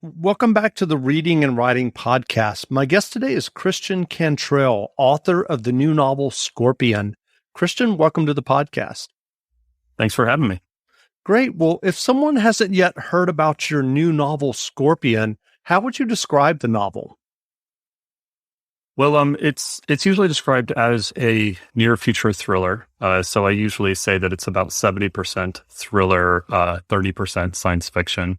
Welcome back to the Reading and Writing Podcast. My guest today is Christian Cantrell, author of the new novel Scorpion. Christian, welcome to the podcast. Thanks for having me. Great. Well, if someone hasn't yet heard about your new novel Scorpion, how would you describe the novel? Well, it's usually described as a near future thriller. So I usually say that it's about 70% thriller, 30% science fiction,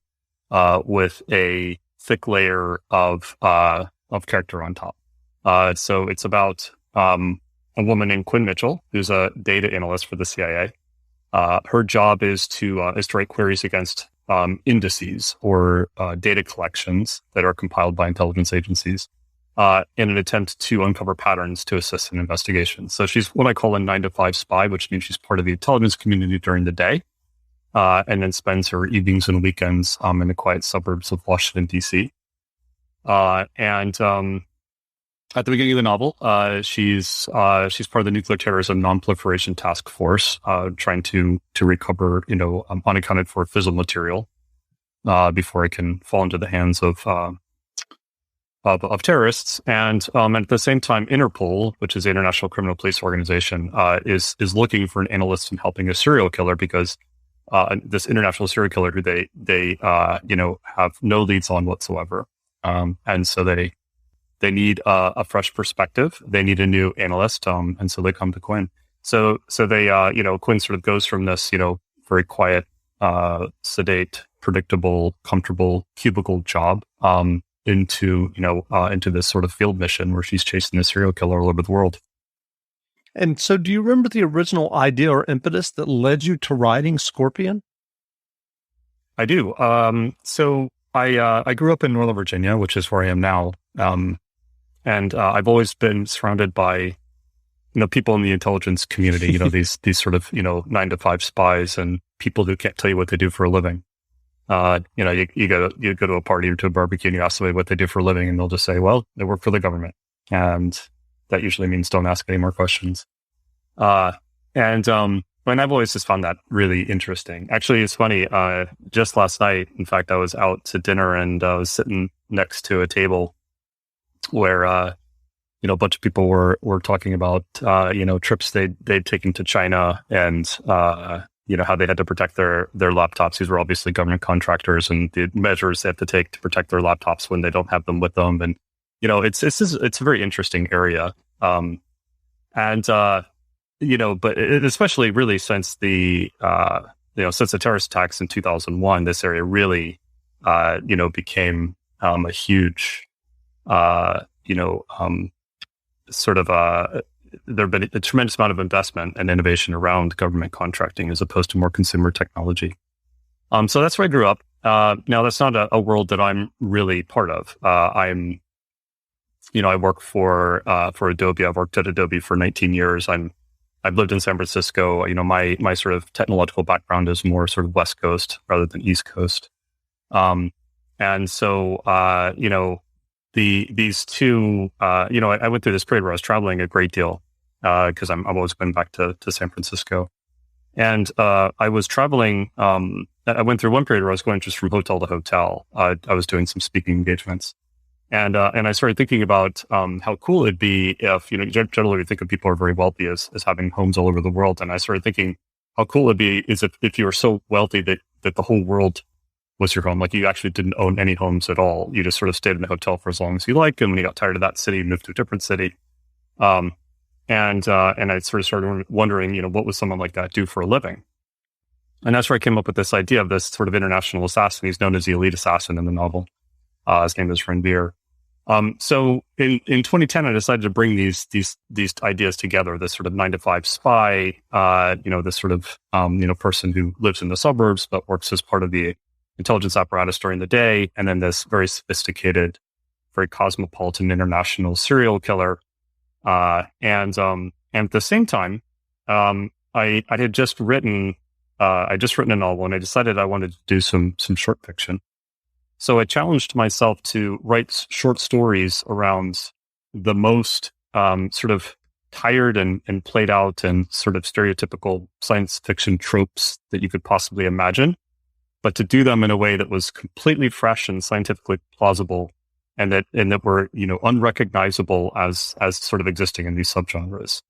with a thick layer of character on top. So it's about a woman named Quinn Mitchell, who's a data analyst for the CIA. Her job is to write queries against indices or data collections that are compiled by intelligence agencies in an attempt to uncover patterns to assist in investigations. So she's what I call a 9-to-5 spy, which means she's part of the intelligence community during the day, and then spends her evenings and weekends in the quiet suburbs of Washington, D.C. At the beginning of the novel, she's part of the Nuclear Terrorism Non-Proliferation Task Force, trying to recover, unaccounted for fissile material before it can fall into the hands of terrorists. And at the same time, Interpol, which is the International Criminal Police Organization, is looking for an analyst in helping a serial killer because this international serial killer who they have no leads on whatsoever, and so they need a fresh perspective. They need a new analyst, and so they come to Quinn. So they Quinn sort of goes from this very quiet, sedate, predictable, comfortable cubicle job into this sort of field mission where she's chasing a serial killer all over the world. And so do you remember the original idea or impetus that led you to writing Scorpion? I do. So I grew up in Northern Virginia, which is where I am now. And I've always been surrounded by, people in the intelligence community, these sort of, 9-to-5 spies and people who can't tell you what they do for a living. You go to a party or to a barbecue and you ask somebody what they do for a living and they'll just say, well, they work for the government. And that usually means don't ask any more questions. And I've always just found that really interesting. Actually, it's funny. Just last night, in fact, I was out to dinner and I was sitting next to a table where, a bunch of people were talking about, trips they'd taken to China and, how they had to protect their laptops. These were obviously government contractors and the measures they have to take to protect their laptops when they don't have them with them. And, it's a very interesting area. But especially really since the terrorist attacks in 2001, this area really, became a huge, there've been a tremendous amount of investment and innovation around government contracting as opposed to more consumer technology. So that's where I grew up. Now that's not a world that I'm really part of. I work for Adobe. I've worked at Adobe for 19 years. I've lived in San Francisco. My sort of technological background is more sort of West Coast rather than East Coast. And so, these two, I went through this period where I was traveling a great deal, because I've always been back to San Francisco. And, I was traveling, I went through one period where I was going just from hotel to hotel. I was doing some speaking engagements. And I started thinking about how cool it'd be if, generally we think of people who are very wealthy as having homes all over the world. And I started thinking how cool it'd be is if you were so wealthy that the whole world was your home. Like you actually didn't own any homes at all. You just sort of stayed in a hotel for as long as you like. And when you got tired of that city, you moved to a different city. And I sort of started wondering, what would someone like that do for a living? And that's where I came up with this idea of this sort of international assassin. He's known as the elite assassin in the novel. His name is Renvir. So in 2010, I decided to bring these ideas together, this sort of 9-to-5 spy, this sort of, person who lives in the suburbs, but works as part of the intelligence apparatus during the day. And then this very sophisticated, very cosmopolitan international serial killer. And at the same time, I had just written a novel and I decided I wanted to do some short fiction. So I challenged myself to write short stories around the most sort of tired and played out and sort of stereotypical science fiction tropes that you could possibly imagine, but to do them in a way that was completely fresh and scientifically plausible, and that were, unrecognizable as sort of existing in these subgenres.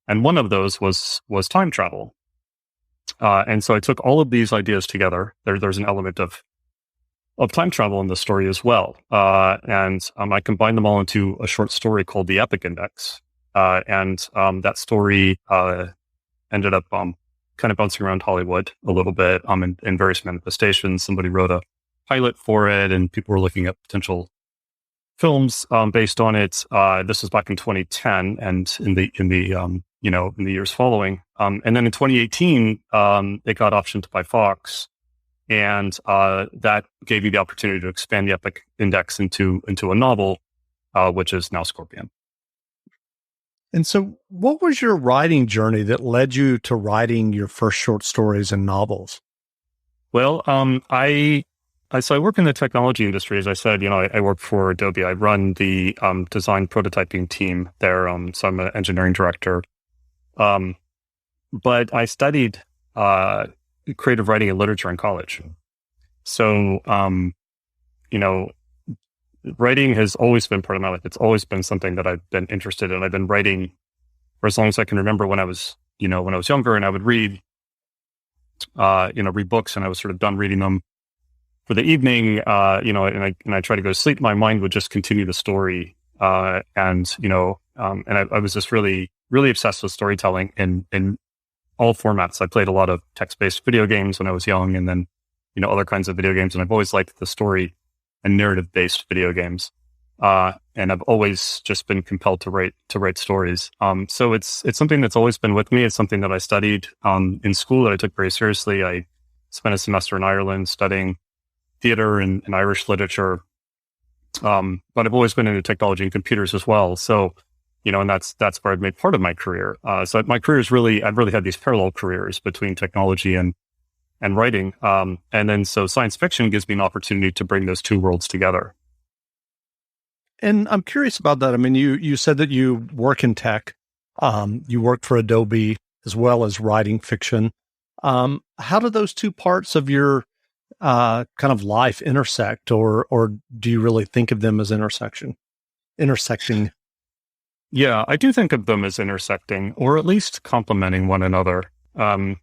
And one of those was time travel. And so I took all of these ideas together. There's an element of time travel in the story as well. And I combined them all into a short story called The Epic Index. And that story ended up kind of bouncing around Hollywood a little bit in various manifestations. Somebody wrote a pilot for it, and people were looking at potential films based on it. This was back in 2010, and in the years following. And then in 2018, it got optioned by Fox. And that gave you the opportunity to expand the Epic Index into a novel, which is now Scorpion. And so what was your writing journey that led you to writing your first short stories and novels? Well, I work in the technology industry. As I said, I work for Adobe. I run the design prototyping team there. So I'm an engineering director. But I studied creative writing and literature in college. So, writing has always been part of my life. It's always been something that I've been interested in. I've been writing for as long as I can remember. When I was younger, and I would read books, and I was sort of done reading them for the evening, and I try to go to sleep. My mind would just continue the story. And I was just really, really obsessed with storytelling in all formats. I played a lot of text-based video games when I was young, and then, other kinds of video games. And I've always liked the story and narrative-based video games. And I've always just been compelled to write stories. So it's something that's always been with me. It's something that I studied in school that I took very seriously. I spent a semester in Ireland studying theater and Irish literature. But I've always been into technology and computers as well. So, and that's where I've made part of my career. So my career is I've really had these parallel careers between technology and writing. And then so science fiction gives me an opportunity to bring those two worlds together. And I'm curious about that. I mean, you said that you work in tech. You worked for Adobe as well as writing fiction. How do those two parts of your kind of life intersect, or do you really think of them as intersecting? Yeah, I do think of them as intersecting, or at least complementing one another. And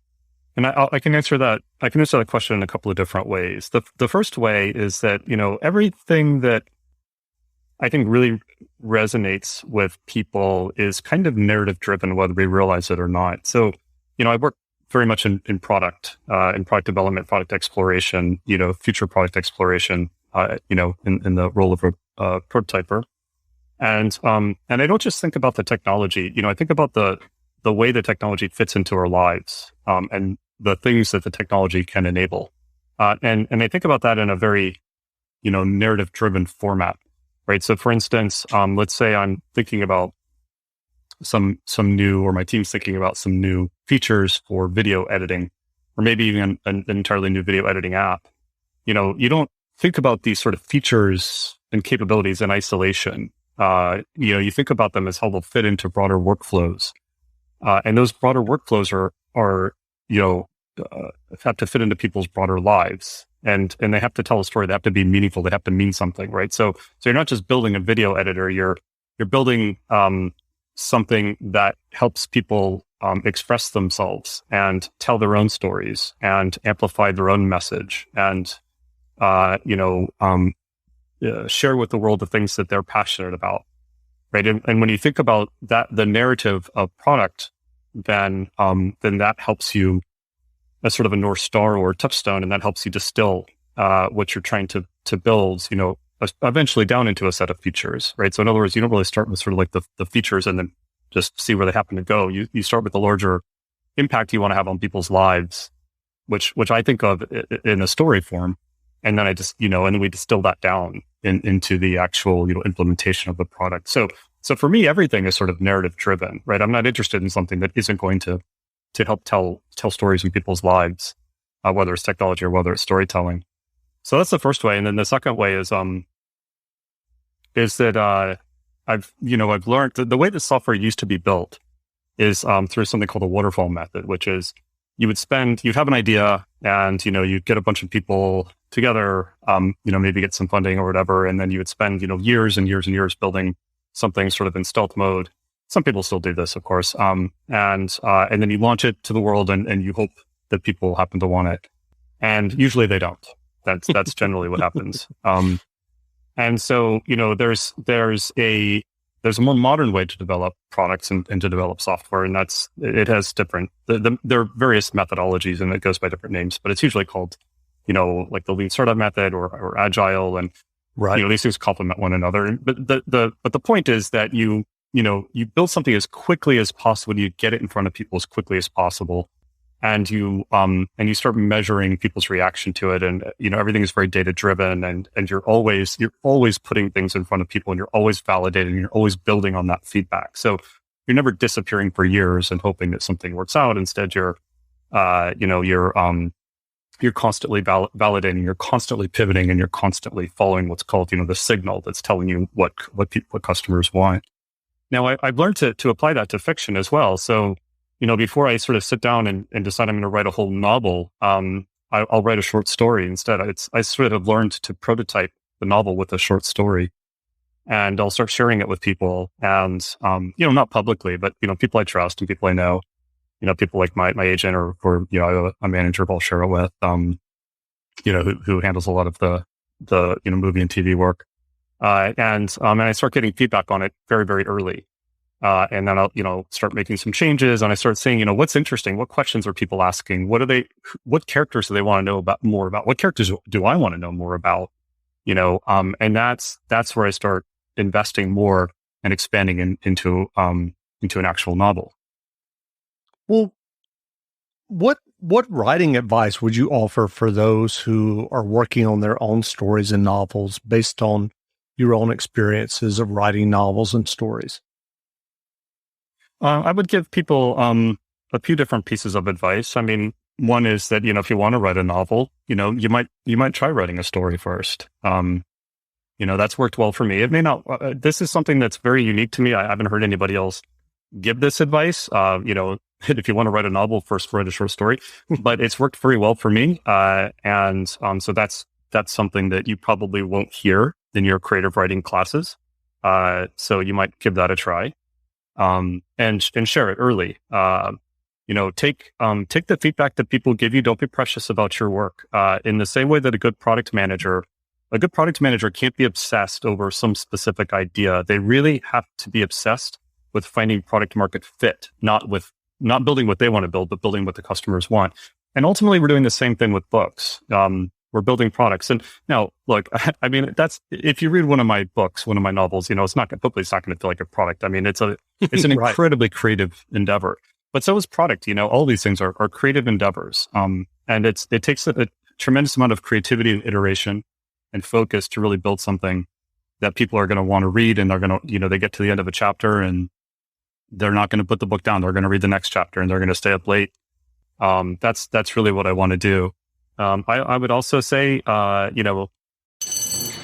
I can answer that. I can answer that question in a couple of different ways. The first way is that, everything that I think really resonates with people is kind of narrative driven, whether we realize it or not. So, I work very much in product development, product exploration, future product exploration, in the role of a prototyper. And I don't just think about the technology, I think about the way the technology fits into our lives, and the things that the technology can enable. And I think about that in a very, narrative driven format, right? So for instance, let's say I'm thinking about some new, or my team's thinking about some new features for video editing, or maybe even an entirely new video editing app. You don't think about these sort of features and capabilities in isolation. You think about them as how they'll fit into broader workflows. And those broader workflows are have to fit into people's broader lives. And they have to tell a story. They have to be meaningful. They have to mean something, right? So you're not just building a video editor. You're building something that helps people express themselves and tell their own stories and amplify their own message and share with the world the things that they're passionate about, right? And when you think about that, the narrative of product, then that helps you as sort of a North Star or a touchstone, and that helps you distill what you're trying to build, eventually down into a set of features, right? So in other words, you don't really start with sort of like the features and then just see where they happen to go. You start with the larger impact you want to have on people's lives, which I think of in a story form. And then I just, and then we distill that down into the actual, implementation of the product. So for me, everything is sort of narrative driven, right? I'm not interested in something that isn't going to help tell stories in people's lives, whether it's technology or whether it's storytelling. So that's the first way. And then the second way is that I've learned the way that software used to be built is through something called the Waterfall Method, which is you'd have an idea, and you'd get a bunch of people together, maybe get some funding or whatever, and then you would spend years and years and years building something sort of in stealth mode. Some people still do this, of course, and then you launch it to the world, and you hope that people happen to want it, and usually they don't. That's generally what happens. And so there's a more modern way to develop products and to develop software, and it has different. There are various methodologies, and it goes by different names, but it's usually called, like the lean startup method or agile, and Right. these things complement one another. But the point is that you build something as quickly as possible. You get it in front of people as quickly as possible, and you start measuring people's reaction to it, and everything is very data driven, and you're always putting things in front of people, and you're always validating, and you're always building on that feedback. So you're never disappearing for years and hoping that something works out. Instead, you're constantly validating, you're constantly pivoting, and you're constantly following what's called the signal that's telling you what customers want. Now, I've learned to apply that to fiction as well. So before I sort of sit down and decide I'm going to write a whole novel, I'll write a short story instead. I sort of learned to prototype the novel with a short story, and I'll start sharing it with people, and not publicly, but people I trust and people I know, people like my agent or a manager I'll share it with, who handles a lot of the movie and TV work, and I start getting feedback on it very, very early. And then I'll, start making some changes, and I start saying, what's interesting? What questions are people asking? What characters do they want to know more about? What characters do I want to know more about? And that's where I start investing more and expanding into an actual novel. Well, what writing advice would you offer for those who are working on their own stories and novels based on your own experiences of writing novels and stories? I would give people a few different pieces of advice. I mean, one is that if you want to write a novel, you might try writing a story first. That's worked well for me. It may not. This is something that's very unique to me. I haven't heard anybody else give this advice. If you want to write a novel, first write a short story. But it's worked very well for me, and so that's something that you probably won't hear in your creative writing classes. So you might give that a try. And share it early. Take the feedback that people give you. Don't be precious about your work. In the same way that a good product manager can't be obsessed over some specific idea. They really have to be obsessed with finding product market fit, not building what they want to build, but building what the customers want. And ultimately, we're doing the same thing with books. We're building products. And now, look, I mean, if you read one of my books, one of my novels, it's not going to feel like a product. I mean, it's an Right. incredibly creative endeavor, but so is product. All these things are creative endeavors. And it takes a tremendous amount of creativity and iteration and focus to really build something that people are going to want to read. And they're going to, they get to the end of a chapter and they're not going to put the book down. They're going to read the next chapter and they're going to stay up late. That's really what I want to do. I would also say,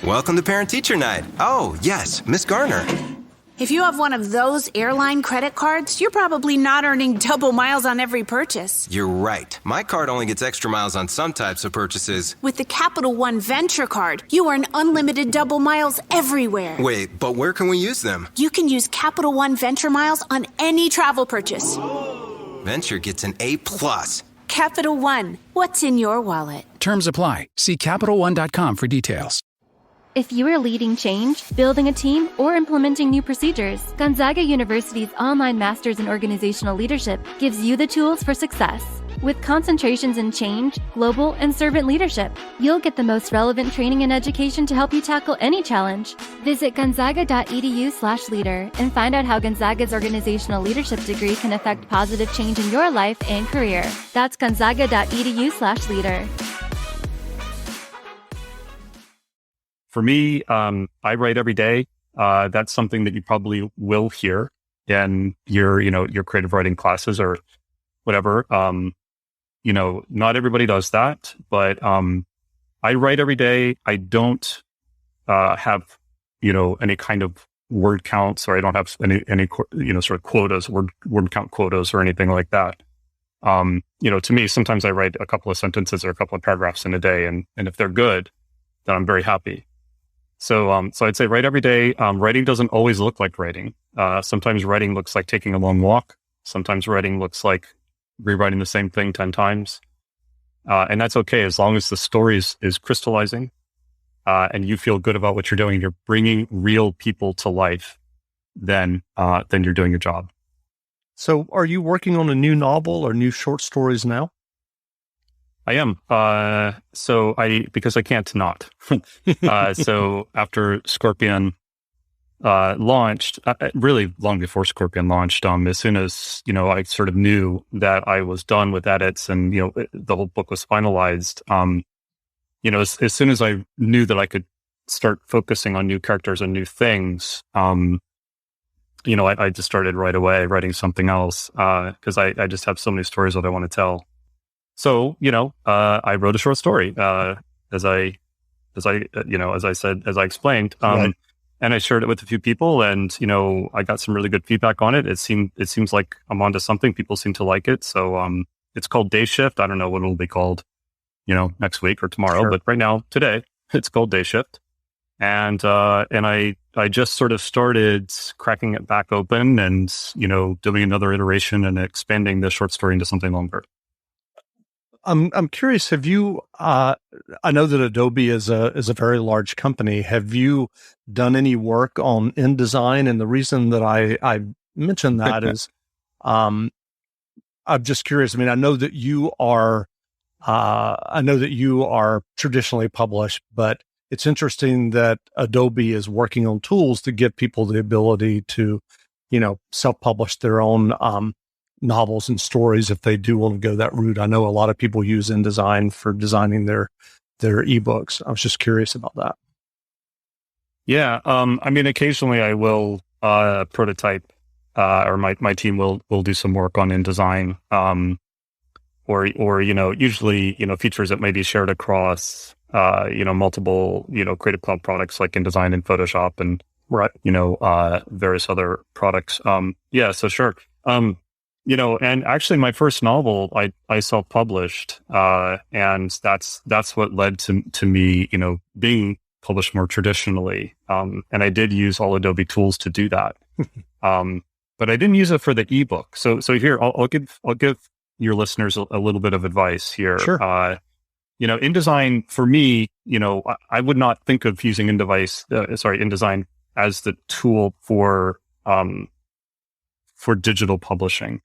Welcome to Parent Teacher Night. Oh, yes, Miss Garner. If you have one of those airline credit cards, you're probably not earning double miles on every purchase. You're right. My card only gets extra miles on some types of purchases. With the Capital One Venture Card, you earn unlimited double miles everywhere. Wait, but where can we use them? You can use Capital One Venture Miles on any travel purchase. Venture gets an A+. Capital One, what's in your wallet? Terms apply. See CapitalOne.com for details. If you are leading change, building a team, or implementing new procedures, Gonzaga University's online Masters in Organizational Leadership gives you the tools for success. With concentrations in change, global, and servant leadership, you'll get the most relevant training and education to help you tackle any challenge. Visit gonzaga.edu/leader and find out how Gonzaga's organizational leadership degree can affect positive change in your life and career. That's gonzaga.edu/leader. For me, I write every day. That's something that you probably will hear in your creative writing classes or whatever. Not everybody does that, but I write every day. I don't have any kind of word counts, or I don't have any sort of quotas, word count quotas, or anything like that. To me, sometimes I write a couple of sentences or a couple of paragraphs in a day, and if they're good, then I'm very happy. So I'd say write every day. Writing doesn't always look like writing. Sometimes writing looks like taking a long walk. Sometimes writing looks like rewriting the same thing 10 times. And that's okay as long as the story is crystallizing, and you feel good about what you're doing. You're bringing real people to life. Then you're doing your job. So are you working on a new novel or new short stories now? I am. Because I can't not. So after Scorpion launched, really long before Scorpion launched, as soon as, I sort of knew that I was done with edits and, the whole book was finalized, as soon as I knew that I could start focusing on new characters and new things, I just started right away writing something else, because I just have so many stories that I want to tell. So, I wrote a short story, as I explained, Right. and I shared it with a few people, and, I got some really good feedback on it. It seems like I'm onto something. People seem to like it. So, it's called Day Shift. I don't know what it'll be called, next week or tomorrow, Sure. but right now, today, it's called Day Shift. And I just sort of started cracking it back open and, doing another iteration and expanding the short story into something longer. I'm curious, have you, I know that Adobe is a very large company. Have you done any work on InDesign? And the reason that I mention that is, I'm just curious. I mean, I know that you are traditionally published, but it's interesting that Adobe is working on tools to give people the ability to, self-publish their own, novels and stories if they do want to go that route. I know a lot of people use InDesign for designing their ebooks. I was just curious about that. Yeah. Occasionally I will prototype, or my team will do some work on InDesign, or usually, features that may be shared across, multiple, Creative Cloud products like InDesign and Photoshop and, Right. various other products. So sure. And actually my first novel, I self-published, and that's what led to me, being published more traditionally. And I did use all Adobe tools to do that. But I didn't use it for the ebook. So here, I'll give your listeners a little bit of advice here. Sure. InDesign for me, I would not think of using InDesign as the tool for digital publishing.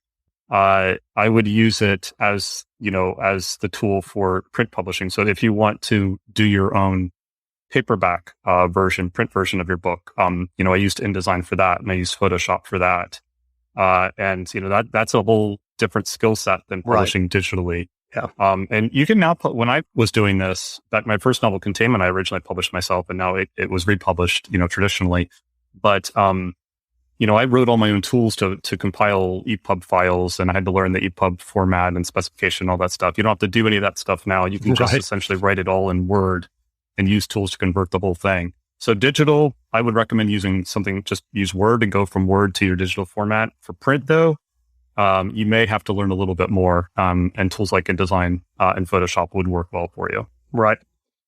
I would use it as the tool for print publishing. So if you want to do your own paperback print version of your book, I used InDesign for that, and I used Photoshop for that. And that's a whole different skill set than publishing digitally. Yeah. And you can now when I was doing this, that my first novel, Containment, I originally published myself, and now it was republished, traditionally. But I wrote all my own tools to compile EPUB files, and I had to learn the EPUB format and specification, all that stuff. You don't have to do any of that stuff now. You can just essentially write it all in Word and use tools to convert the whole thing. So digital, I would recommend using something, just use Word and go from Word to your digital format. For print though, you may have to learn a little bit more, and tools like InDesign and Photoshop would work well for you. Right.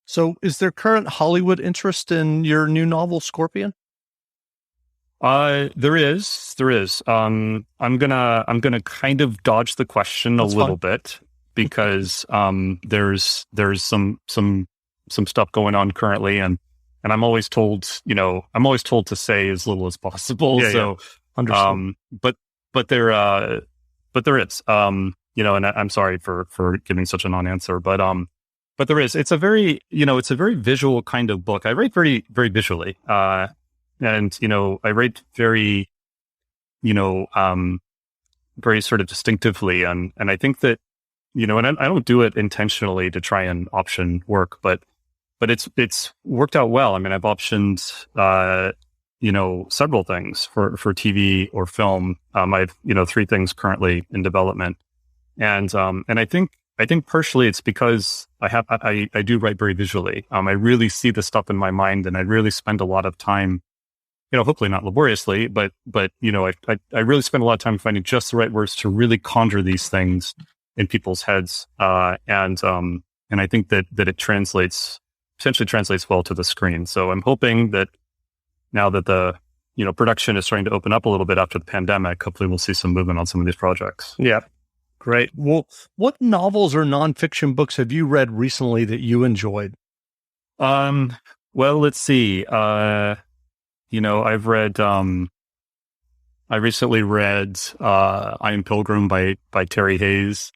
So is there current Hollywood interest in your new novel, Scorpion? There is. I'm gonna kind of dodge the question a little bit, because there's some stuff going on currently, and I'm always told to say as little as possible. Understood. But there is, and I'm sorry for giving such a non-answer, but there is. It's a very visual kind of book. I write very, very visually. And, I write very, very sort of distinctively. And I think that, and I don't do it intentionally to try and option work, but it's worked out well. I mean, I've optioned, several things for TV or film. I have, 3 things currently in development. And I think partially it's because I do write very visually. I really see the stuff in my mind, and I really spend a lot of time, hopefully not laboriously, but I really spend a lot of time finding just the right words to really conjure these things in people's heads. And I think that it potentially translates well to the screen. So I'm hoping that now that the production is starting to open up a little bit after the pandemic, hopefully we'll see some movement on some of these projects. Yeah. Great. Well, what novels or nonfiction books have you read recently that you enjoyed? Well, let's see. I've read, I recently read I Am Pilgrim by Terry Hayes,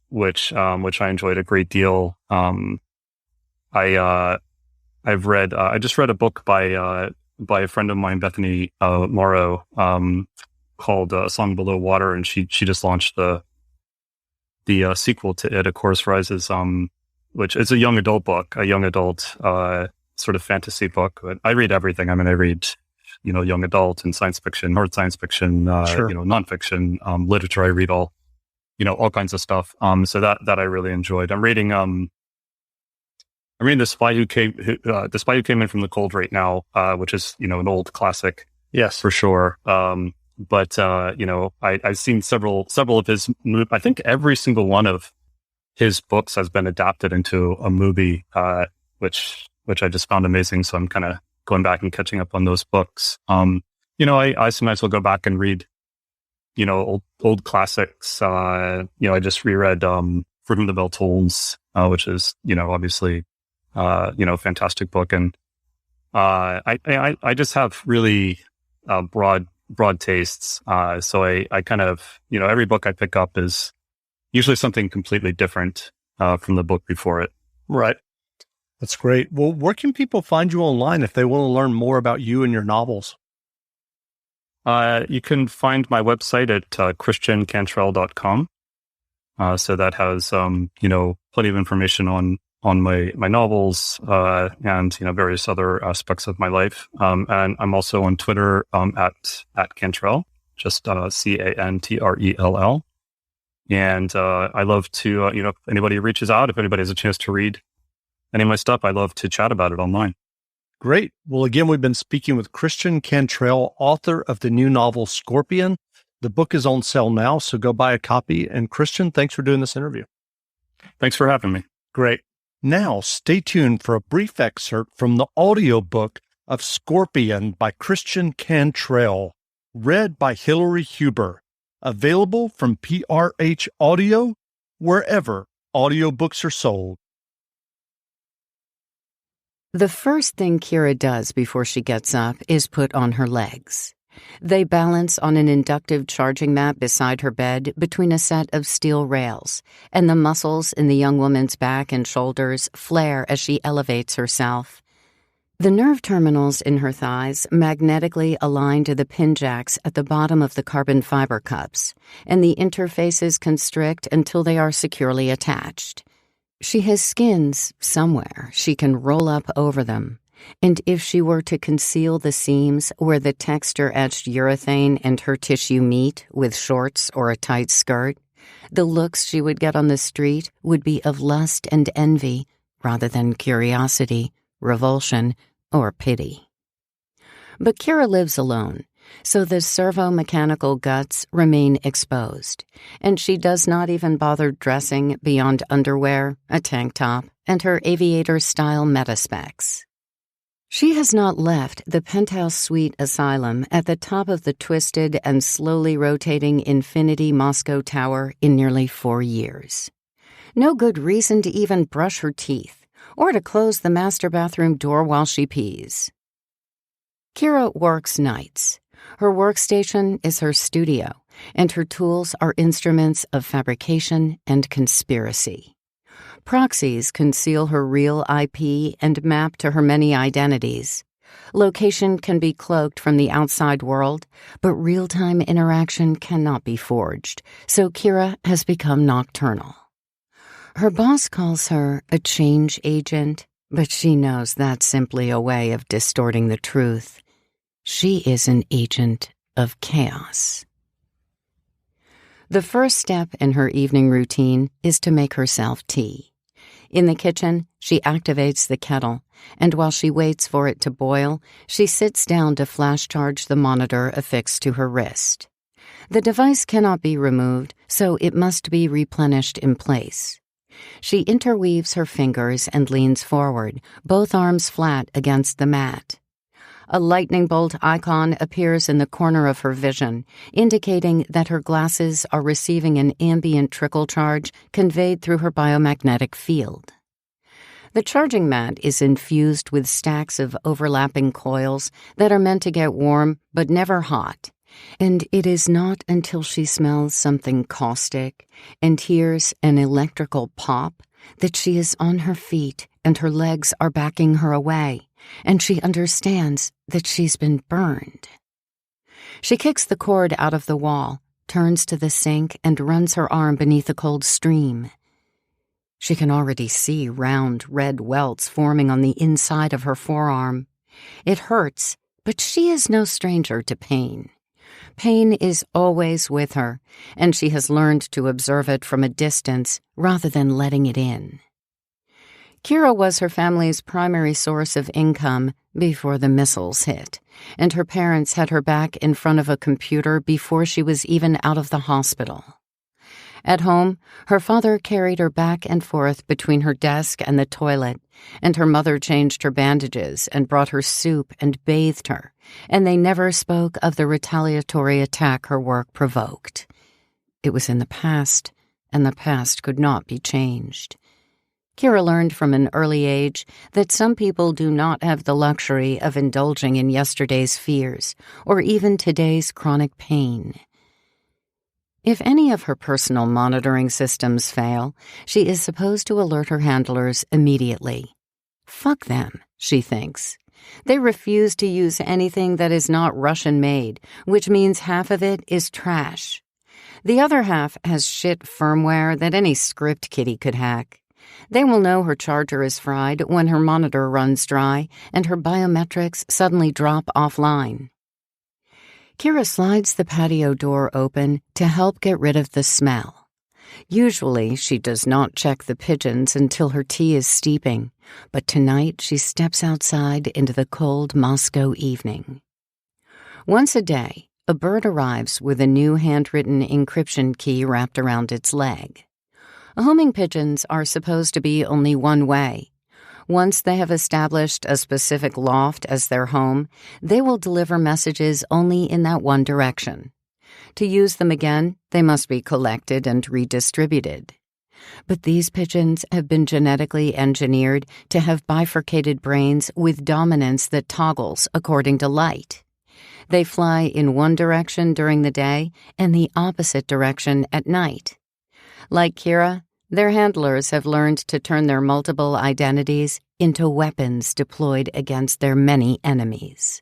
which I enjoyed a great deal. I just read a book by a friend of mine, Bethany Morrow, called A Song Below Water, and she just launched the sequel to it, A Chorus Rises, which is a young adult book, sort of fantasy book. But I read everything. I mean, I read young adult and science fiction, hard science fiction, Sure. Nonfiction, literature. I read all kinds of stuff. So that I really enjoyed. I'm reading The Spy Who Came in from the Cold right now, which is an old classic, Yes. for sure. But I've seen several of his. I think every single one of his books has been adapted into a movie, which I just found amazing. So I'm kind of going back and catching up on those books. I sometimes will go back and read, old classics. I just reread For Whom the Bell Tolls, which is obviously fantastic book, and I just have really broad tastes. So I kind of, every book I pick up is usually something completely different from the book before it. Right. That's great. Well, where can people find you online if they want to learn more about you and your novels? You can find my website at christiancantrell.com. So that has, plenty of information on my novels, and, various other aspects of my life. And I'm also on Twitter, at Cantrell, just, Cantrell. And, I love to, if anybody reaches out, if anybody has a chance to read any of my stuff, I love to chat about it online. Great. Well, again, we've been speaking with Christian Cantrell, author of the new novel Scorpion. The book is on sale now, so go buy a copy. And Christian, thanks for doing this interview. Thanks for having me. Great. Now, stay tuned for a brief excerpt from the audiobook of Scorpion by Christian Cantrell, read by Hillary Huber, available from PRH Audio, wherever audiobooks are sold. The first thing Kira does before she gets up is put on her legs. They balance on an inductive charging mat beside her bed between a set of steel rails, and the muscles in the young woman's back and shoulders flare as she elevates herself. The nerve terminals in her thighs magnetically align to the pin jacks at the bottom of the carbon fiber cups, and the interfaces constrict until they are securely attached. She has skins somewhere she can roll up over them, and if she were to conceal the seams where the texture-etched urethane and her tissue meet with shorts or a tight skirt, the looks she would get on the street would be of lust and envy rather than curiosity, revulsion, or pity. But Kira lives alone, so the servo-mechanical guts remain exposed, and she does not even bother dressing beyond underwear, a tank top, and her aviator-style metaspecs. She has not left the penthouse suite asylum at the top of the twisted and slowly rotating Infinity Moscow Tower in nearly 4 years. No good reason to even brush her teeth, or to close the master bathroom door while she pees. Kira works nights. Her workstation is her studio, and her tools are instruments of fabrication and conspiracy. Proxies conceal her real IP and map to her many identities. Location can be cloaked from the outside world, but real-time interaction cannot be forged, so Kira has become nocturnal. Her boss calls her a change agent, but she knows that's simply a way of distorting the truth. She is an agent of chaos. The first step in her evening routine is to make herself tea. In the kitchen, she activates the kettle, and while she waits for it to boil, she sits down to flash charge the monitor affixed to her wrist. The device cannot be removed, so it must be replenished in place. She interweaves her fingers and leans forward, both arms flat against the mat. A lightning bolt icon appears in the corner of her vision, indicating that her glasses are receiving an ambient trickle charge conveyed through her biomagnetic field. The charging mat is infused with stacks of overlapping coils that are meant to get warm but never hot, and it is not until she smells something caustic and hears an electrical pop that she is on her feet and her legs are backing her away, and she understands that she's been burned. She kicks the cord out of the wall, turns to the sink, and runs her arm beneath a cold stream. She can already see round red welts forming on the inside of her forearm. It hurts, but she is no stranger to pain. Pain is always with her, and she has learned to observe it from a distance rather than letting it in. Kira was her family's primary source of income before the missiles hit, and her parents had her back in front of a computer before she was even out of the hospital. At home, her father carried her back and forth between her desk and the toilet, and her mother changed her bandages and brought her soup and bathed her, and they never spoke of the retaliatory attack her work provoked. It was in the past, and the past could not be changed. Kira learned from an early age that some people do not have the luxury of indulging in yesterday's fears or even today's chronic pain. If any of her personal monitoring systems fail, she is supposed to alert her handlers immediately. Fuck them, she thinks. They refuse to use anything that is not Russian-made, which means half of it is trash. The other half has shit firmware that any script kiddie could hack. They will know her charger is fried when her monitor runs dry and her biometrics suddenly drop offline. Kira slides the patio door open to help get rid of the smell. Usually, she does not check the pigeons until her tea is steeping, but tonight she steps outside into the cold Moscow evening. Once a day, a bird arrives with a new handwritten encryption key wrapped around its leg. Homing pigeons are supposed to be only one way. Once they have established a specific loft as their home, they will deliver messages only in that one direction. To use them again, they must be collected and redistributed. But these pigeons have been genetically engineered to have bifurcated brains with dominance that toggles according to light. They fly in one direction during the day and the opposite direction at night. Like Kira, their handlers have learned to turn their multiple identities into weapons deployed against their many enemies.